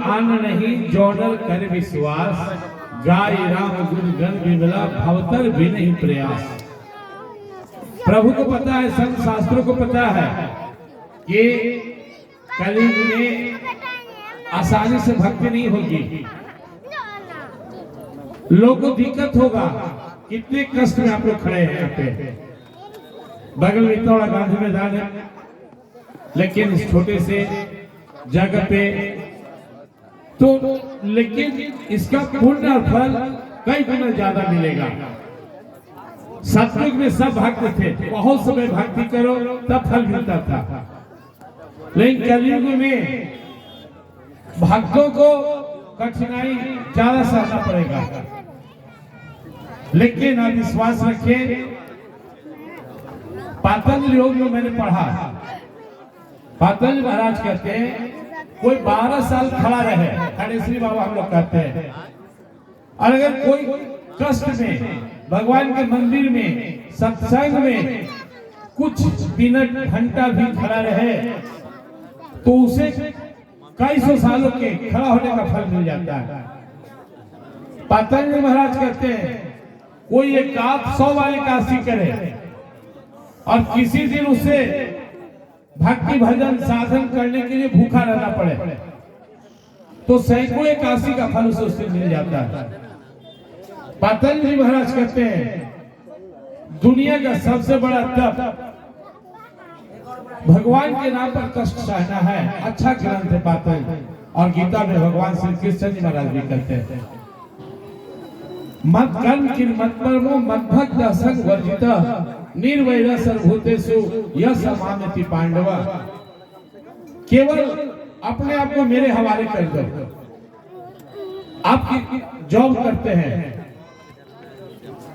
आन नहीं जोडर कर विश्वास, गाय राम गुण गण विमला भवतर भी नहीं प्रयास। प्रभु को पता है, संत शास्त्रों को पता है कि कलयुग में आसानी से भक्ति नहीं होगी, लोगों को दिक्कत होगा। कितने कष्ट में आप लोग खड़े हैं यहाँ पे, बगल में इतना बड़ा गांधी मैदान है, लेकिन इस छोटे से जगह पे तो, लेकिन इसका पुण्य और फल कई गुना ज्यादा मिलेगा। सतयुग में सब भक्त थे, बहुत समय भक्ति करो तब फल मिलता था, लेकिन कलयुग में भक्तों को कठिनाई ज्यादा सहना पड़ेगा। लेकिन आप विश्वास रखें, पतंजलि योग में मैंने पढ़ा, पतंजलि महाराज कहते हैं कोई 12 साल खड़ा रहे, खड़ेश्वरी बाबा हम लोग कहते हैं, और अगर कोई कष्ट में भगवान के मंदिर में सत्संग में कुछ मिनट घंटा भी खड़ा रहे तो उसे कई सौ सालों के खड़ा होने का फल मिल जाता है। पतंजलि महाराज कहते हैं कोई एक 100 वाले काशी करे और किसी दिन उसे भक्ति भजन साधन करने के लिए भूखा रहना पड़े तो सैकड़ों एकादशी का फल उसे उससे मिल जाता है। पतंजलि महाराज कहते हैं दुनिया का सबसे बड़ा तप भगवान के नाम पर कष्ट सहना है। अच्छा ग्रंथ है पतंजलि, और गीता में भगवान श्री कृष्ण जी महाराज भी कहते हैं मत कर्म किन मत परमो मत भक्त असंग वर्जिता निर्वैर सर्वभूतेषु यश मामति पांडवा। केवल अपने आप को मेरे हवाले कर दो। आप जॉब करते हैं,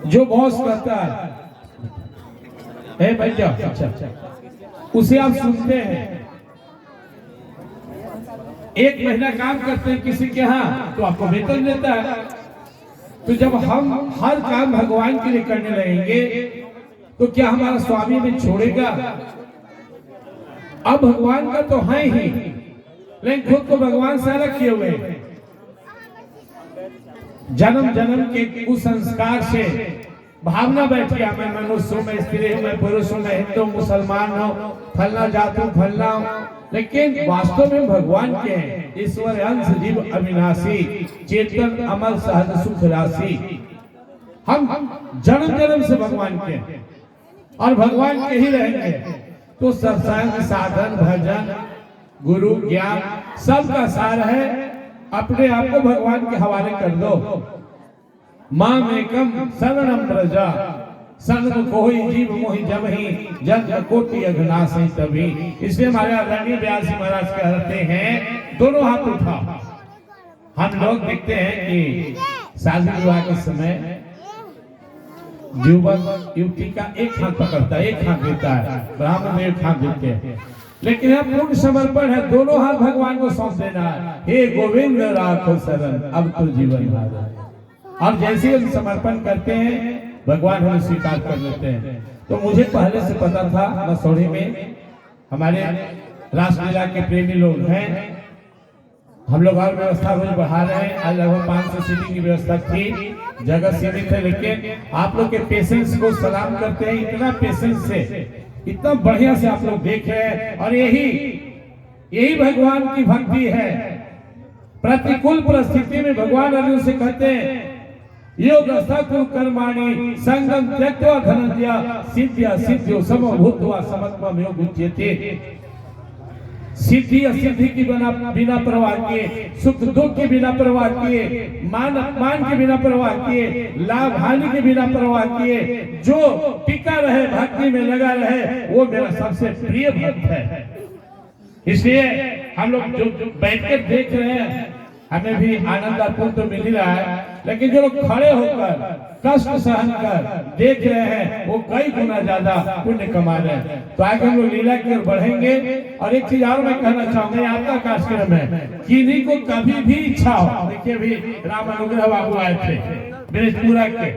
जो बॉस कहता है भाई जाओ, अच्छा उसे आप सुनते हैं। एक महीना काम करते हैं किसी के यहाँ तो आपको वेतन देता है। तो जब हम हर काम भगवान के लिए करने लगेंगे तो क्या हमारा स्वामी में छोड़ेगा? अब भगवान का तो है ही, लेकिन खुद को भगवान से अलग किए हुए, जन्म जन्म के कुसंस्कार से भावना बैठ गया मैं मनुष्य हूं, मैं स्त्री हूं, मैं पुरुष हूं, मैं हिंदू मुसलमान हूं, फलना जात हूं, फलना हूं। लेकिन वास्तव में भगवान के हैं, ईश्वर अंश जीव अविनाशी, चेतन अमर सहज सुख राशि। हम जन्म जन्म से भगवान के हैं और भगवान के ही रहेंगे। तो सत्संग साधन भजन गुरु ज्ञान सबका सार है। अपने आप को भगवान के हवाले कर दो। माम एकम शरणम प्रजा शरण कोई जीव मोहि जब ही जन्म कोटि अघनासि तभी। इसलिए हमारे आदरणीय व्यास जी महाराज कहते हैं दोनों हाथ उठा। हम लोग देखते हैं कि शादी विवाह के समय युवक युवती का एक हाथ पकड़ता है, एक हाथ देता है, ब्राह्मण एक हाथ देते हैं, लेकिन यह पूर्ण समर्पण है। दोनों हाथ भगवान को सौंप देना है। हे गोविंद राखो शरण अब तो जीवन हारा। और जैसे हम समर्पण करते हैं भगवान हमें स्वीकार कर लेते हैं। तो मुझे पहले से पता था, मसौढ़ी में हमारे रासलीला के प्रेमी लोग हैं, हम लोग और व्यवस्था रोज बढ़ा रहे हैं। आज लगभग 500 सीटिंग की व्यवस्था थी, जगह सीमित है, लेकिन आप लोग के पेशेंस को सलाम करते हैं। इतना पेशेंस से, इतना बढ़िया से आप लोग देख रहे हैं, और यही भगवान की भक्ति है। प्रतिकूल परिस्थिति में भगवान अर्जुन से कहते हैं योग कर्माणि संगम त्यक्त्वा धनंजय सिद्ध्या सिद्ध्यो समो भूत्वा समत्वम योग उच्यते। सिद्धि असिद्धि की बिना परवाह किए, सुख दुख के बिना परवाह किए, मान अपमान के बिना परवाह किए, लाभ हानि के बिना परवाह किए, जो टिका रहे भक्ति में लगा रहे, वो मेरा सबसे प्रिय भक्त है। इसलिए हम लोग जो बैठकर देख रहे हैं हमें भी आनंद अपूर्ण तो मिल ही रहा है, लेकिन जो लोग खड़े होकर कष्ट सहन कर देख रहे हैं वो कई गुना ज्यादा पुण्य कमा रहे हैं। तो आगे हम लोग लीला की ओर बढ़ेंगे। और एक चीज और मैं कहना चाहूंगा, आपका कार्यक्रम है, किन्हीं को कभी भी इच्छा हो, देखिए भी राम अनुग्रह बाबू आए थे ब्रजपुरा के,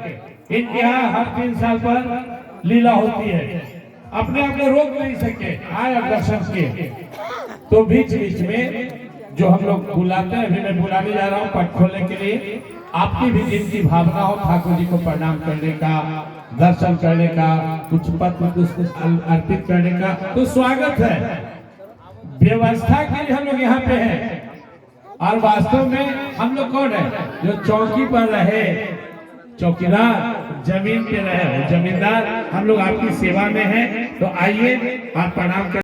इनके यहाँ हर 3 साल पर लीला होती है, अपने आप को रोक नहीं सके, आए दर्शन किए। तो बीच बीच में जो हम लोग बुलाते हैं, अभी मैं बुलाने जा रहा हूँ पट खोलने के लिए। आपकी भी जिनकी भावना हो ठाकुर जी को प्रणाम करने का, दर्शन करने का, कुछ पत्र अर्पित करने का, तो स्वागत है। व्यवस्था के लिए हम लोग यहाँ पे हैं, और वास्तव में हम लोग कौन है? जो चौकी पर रहे, चौकीदार, जमीन पे रहे, जमींदार। हम लोग आपकी सेवा में हैं, तो आइए आप प्रणाम कर